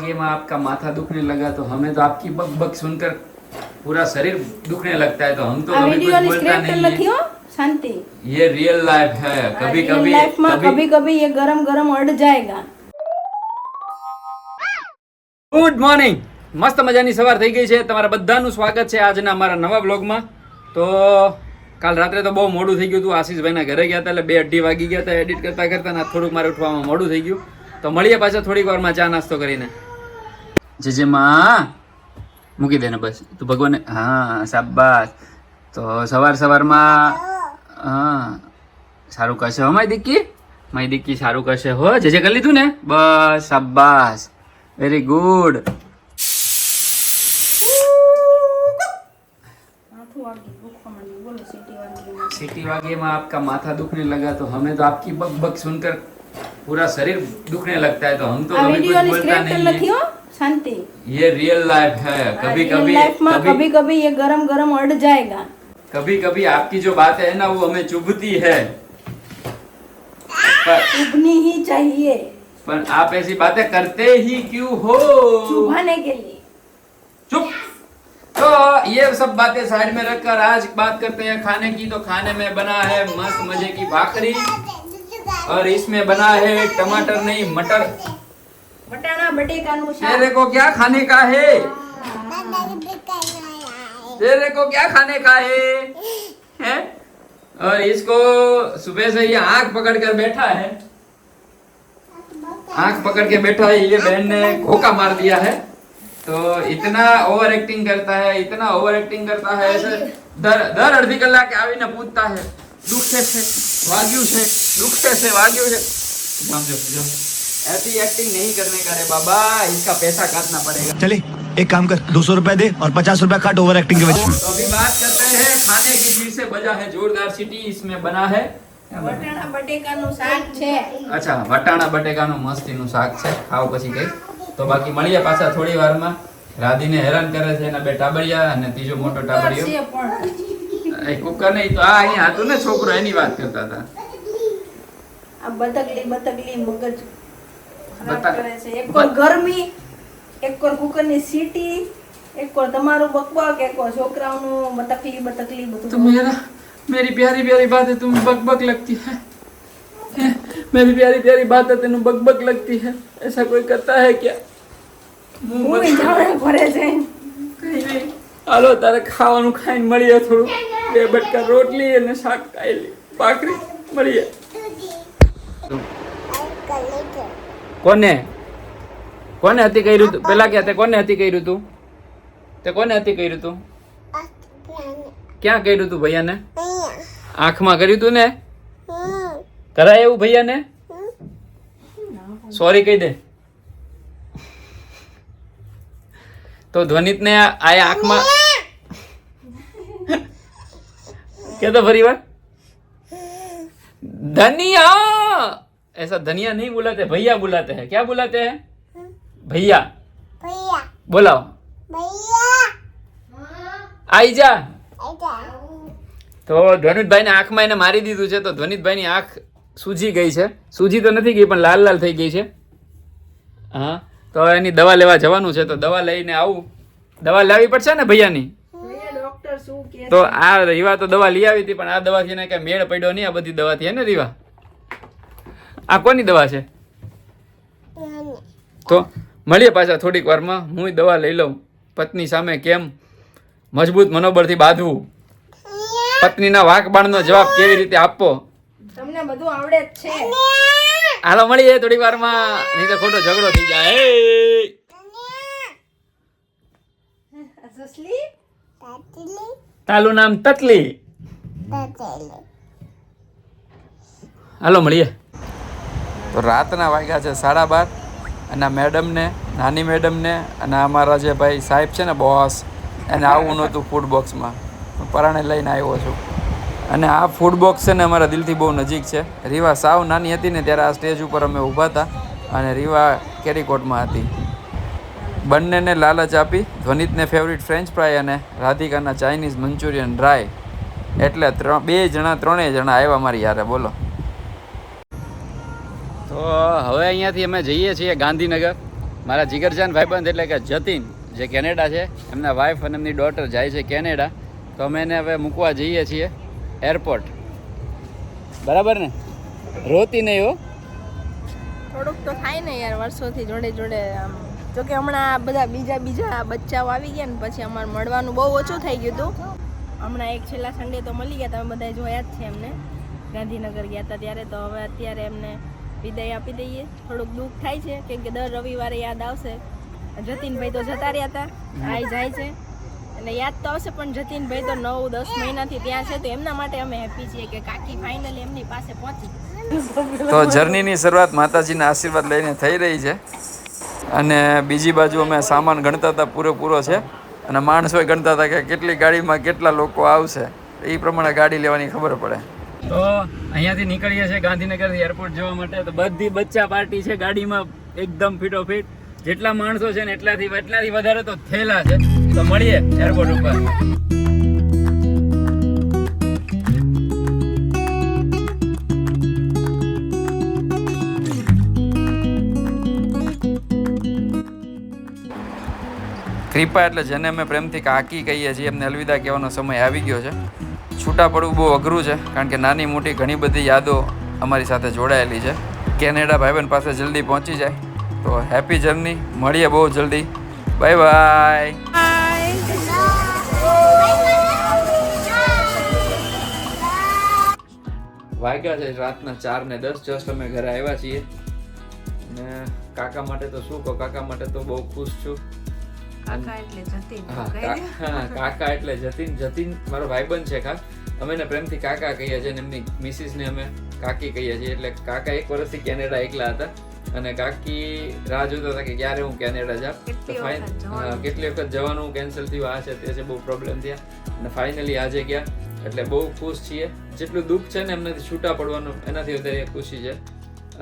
में आपका माथा दुखने लगा तो हमें तो आपकी बक बक सुनकर पूरा शरीर दुखने लगता है, तो हम तो कभी कुछ बोलता नहीं है। शांति, ये रियल लाइफ है। कभी कभी कभी कभी ये गरम गरम अड़ जाएगा। ગુડ મોર્નિંગ, મસ્ત મજાની સવાર થઈ ગઈ છે. તમારા બધાનું સ્વાગત છે આજના અમારા નવા બ્લોગમાં. તો કાલ રાત્રે તો બહુ મોડું થઈ ગયું હતું. આશીષભાઈના ઘરે ગયા હતા એટલે 2-2:30 વાગી ગયા હતા એડિટ કરતા કરતા. ને થોડુંક મારે ઉઠવામાં મોડું થઈ ગયું. તો મળીએ પાછા થોડીક વારમાં ચા નાસ્તો કરીને. જીજીમાં મૂકી દે ને બસ તું ભગવાન. હા શાબાશ. તો સવારમાં હા સારું કરશે હો મારી દીકી સારું કરશે હો. જે કરી લીધું ને બસ શાબાશ, वेरी गुड. सीटी वागी में आपका माथा दुखने लगा तो हमें तो आपकी बक बक सुनकर पूरा शरीर दुखने लगता है, तो हम तो कभी कुछ बोलता नहीं है. शांति, ये रियल लाइफ है. कभी कभी ये गरम गरम अड़ जाएगा. कभी आपकी जो बात है ना वो हमें चुभती है, चुभनी ही चाहिए. पर आप ऐसी बातें करते ही क्यों हो? चुभाने के लिए. चुप. तो ये सब बातें साइड में रखकर आज बात करते हैं खाने की. तो खाने में बना है मस्त मजे की भाकरी और इसमें बना है टमाटर नहीं मटर बटाना बटेका नु शाक. तेरे को क्या खाने का है? तेरे को क्या खाने का है? और इसको सुबह से ये आंख पकड़ कर बैठा है. आंख पकड़ के बैठा है. ये बहन ने घोका मार दिया है. तो इतना ओवर एक्टिंग करता है ऐसे दर अर्धी कलाक आવીને પૂછता है दुखे से वाग्यू से समझो. ऐसी एक्टिंग नहीं करने का रे बाबा, इसका पैसा काटना पड़ेगा. चले एक काम कर, 200 रुपए दे और 50 रुपए काट ओवर एक्टिंग के वजह. तो अभी बात करते हैं खाने की. फिर से बजा है जोरदार सिटी. इसमें बना है વટાણા બટેકાનું શાક છે. અચ્છા, વટાણા બટેકાનું મસ્તીનું શાક છે. ખાવ પછી કઈ. તો બાકી મળીએ પાછા થોડી વારમાં. રાધીને હેરાન કરે છે એના બે ટાબરિયા અને ત્રીજો મોટો ટાબરિયો. એ કુકર નહીં તો આ અહીંયા હતું ને છોકરો, એની વાત કરતા હતા. આ બતકલી મગજ ખરાબ બતા- કરે છે. એક કોર ગરમી, એક કોર કુકરની સીટી, એક કોર તમારું બકબક, એક કોર છોકરાઓનું બતકલી બધું. तो मेरी प्यारी प्यारी बात है तुम बक बक लगती है. मेरी प्यारी प्यारी बात है तेन बक बक लगती है. ऐसा कोई करता है क्या? હું જાણે ભરે છે. કઈ નહીં. હાલો તારે ખાવાનું ખાઈને મળીએ. થોડું 2 બટકા રોટલી અને શાક ખાઈ લે, ભાખરી મળીએ. કોને હતી કર્યું તું? પેલા ક્યાં તે કોને હતી કર્યું તું? ક્યાં કર્યું તું ભૈયાને? આંખમાં કર્યું તું ને? કરાય એવું ભૈયાને? સોરી કહી દે. तो ध्वनित ने आया आंख में क्या तो परिवार धनिया. ऐसा धनिया नहीं बुलाते, भैया बुलाते हैं. क्या बुलाते हैं? भैया. बोलाओ. आई जा. तो ધ્વનિતભાઈ ને આંખમાં એને મારી દીધું છે. તો ધ્વનિતભાઈ ની આંખ સૂજી ગઈ છે. સૂજી તો નથી ગઈ પણ લાલ લાલ થઈ ગઈ છે. હા, તો એની દવા લેવા જવાનું છે. તો દવા લઈને આવું. દવા લાવવી પડશે ને ભૈયાની. ડોક્ટર શું કહે તો આ રીવા તો દવા લઈ આવી હતી પણ આ દવાથી એને કઈ મેળ પડ્યો નહીં. આ બધી દવાથી હે ને રીવા? આ કોની દવા છે? તો મળીએ પાછા થોડીક વારમાં. હું દવા લઈ લઉં. પત્ની સામે કેમ મજબૂત મનોબળથી બાંધવું, પત્નીના વાક બાણનો જવાબ કેવી રીતે આપવો, તમને બધું આવડે જ છે. હાલો મળીએ થોડીક વારમાં. નહીં તો ખોટો ઝઘડો થઈ જાય. સસલી તાલું નામ તતલી. હાલો મળીએ. તો રાતના વાગ્યા છે 12:30 અને મેડમને, નાની મેડમને અને અમારા જે ભાઈ સાહેબ છે ને બોસ, એને આવવું નહોતું ફૂડ બોક્સમાં. પરાણે લઈને આવ્યો છું. અને આ ફૂડ બોક્સ છે ને અમારા દિલથી બહુ નજીક છે. રીવા સાવ નાની હતી ને ત્યારે આ સ્ટેજ ઉપર અમે ઊભા હતા અને રીવા કેરીકોટમાં હતી. બંનેને લાલચ આપી. ધ્વનિતને ફેવરિટ ફ્રેન્ચ ફ્રાય અને રાધિકાના ચાઇનીઝ મંચુરિયન ડ્રાય. એટલે ત્રણેય જણા આવ્યા મારી યારે. બોલો. તો હવે અહીંયાથી અમે જઈએ છીએ ગાંધીનગર. મારા જીગરજાન ભાઈબંધ એટલે કે જતીન જે કેનેડા છે, એમના વાઈફ અને એમની ડોટર જાય છે કેનેડા, તો અમે એને હવે મૂકવા જઈએ છીએ એરપોર્ટ. બરાબર ને? રોતી નહીં હો. થોડુંક તો થાય ને યાર, વર્ષોથી જોડે જોડે આમ. જોકે હમણાં બધા બીજા બચ્ચાઓ આવી ગયા ને પછી અમારે મળવાનું બહુ ઓછું થઈ ગયું હતું. હમણાં એક છેલ્લા સન્ડે તો મળી ગયા, તમે બધા જોયા જ છે એમને, ગાંધીનગર ગયા હતા ત્યારે. તો હવે અત્યારે એમને વિદાય આપી દઈએ. થોડુંક દુઃખ થાય છે કેમ કે દર રવિવારે યાદ આવશે. જતીનભાઈ તો જતા રહ્યા હતા, આઈ જાય છે એટલે યાદ તો આવશે, પણ જતીનભાઈ તો 9-10 મહિનાથી ત્યાં છે, તો એમના માટે અમે હેપી છીએ કે કાકી ફાઇનલી એમની પાસે પહોંચી. તો જર્નીની શરૂઆત માતાજીના આશીર્વાદ લઈને થઈ રહી છે, અને બીજી બાજુ અમે સામાન ગણતા હતા પૂરેપૂરો છે, અને માણસો ગણતા હતા કે કેટલી ગાડીમાં કેટલા લોકો આવશે, એ પ્રમાણે ગાડી લેવાની ખબર પડે. તો અહીંયાથી નીકળીએ છીએ ગાંધીનગરથી એરપોર્ટ જવા માટે. તો બધી બચ્ચા પાર્ટી છે ગાડીમાં, એકદમ ફિટોફિટ. જેટલા માણસો છે ને એટલાથી વધારે તો થયેલા છે. તો મળીએ એરપોર્ટ ઉપર. કૃપા એટલે જેને અમે પ્રેમથી કાકી કહીએ છીએ, એમને અલવિદા કહેવાનો સમય આવી ગયો છે. છૂટા પડવું બહુ અઘરું છે, કારણ કે નાની મોટી ઘણી બધી યાદો અમારી સાથે જોડાયેલી છે. કેનેડા ભાઈબંધ પાસે જલ્દી પહોંચી જાય. તો હેપી જર્ની, મળીએ બહુ જલ્દી. Bye bye. વાગ્યા છે રાતના 4:10. જસ્ટ અમે ઘરે આવ્યા છીએ. ને કાકા માટે તો શું કહો, કાકા માટે તો બહુ ખુશ છું. કાકા એટલે જતીન મારો ભાઈબંધ છે. અમે એને પ્રેમથી કાકા કહીએ છીએ, અને એમની મિસિસને અમે કાકી કહીએ છીએ. એટલે કાકા 1 વર્ષથી કેનેડા એકલા હતા, અને કાકી રાહ જોતા હતા કે ક્યારે હું કેનેડા જાઉં. કેટલી વખત જવાનું કેન્સલ થયું, આ છે તે છે, બહુ પ્રોબ્લેમ થયા, અને ફાઇનલી આજે ગયા. એટલે બહુ ખુશ છીએ. જેટલું દુઃખ છે ને એમનાથી છૂટા પડવાનું, એનાથી વધારે ખુશી છે.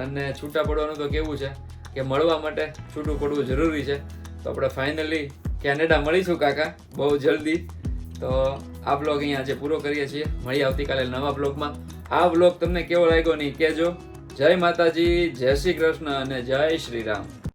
અને છૂટા પડવાનું તો કેવું છે કે મળવા માટે છૂટું પડવું જરૂરી છે. તો આપણે ફાઇનલી કેનેડા મળીશું કાકા બહુ જલ્દી. તો આ બ્લોગ અહીંયા આજે પૂરો કરીએ છીએ. મળીએ આવતીકાલે નવા બ્લોગમાં. આ બ્લોગ તમને કેવો લાગ્યો નહીં કહેજો. જય માતાજી, જય શ્રી કૃષ્ણ અને જય શ્રી રામ.